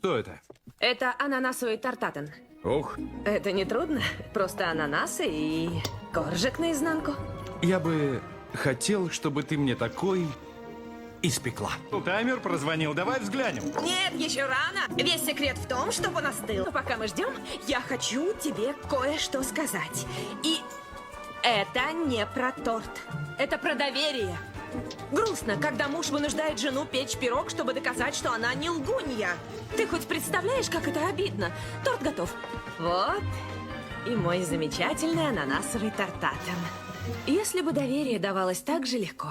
Что это? Это ананасовый тартатен. Ох, Это не трудно. Просто ананасы и коржик наизнанку. я бы хотел, чтобы ты мне такой испекла. Таймер прозвонил, давай взглянем. Нет, еще рано. Весь секрет в том, чтобы он остыл. Но пока мы ждем, я хочу тебе кое-что сказать. И это не про торт. Это про доверие. Грустно, когда муж вынуждает жену печь пирог, чтобы доказать, что она не лгунья. Ты хоть представляешь, как это обидно? Торт готов. Вот и мой замечательный ананасовый тартатен. Если бы доверие давалось так же легко.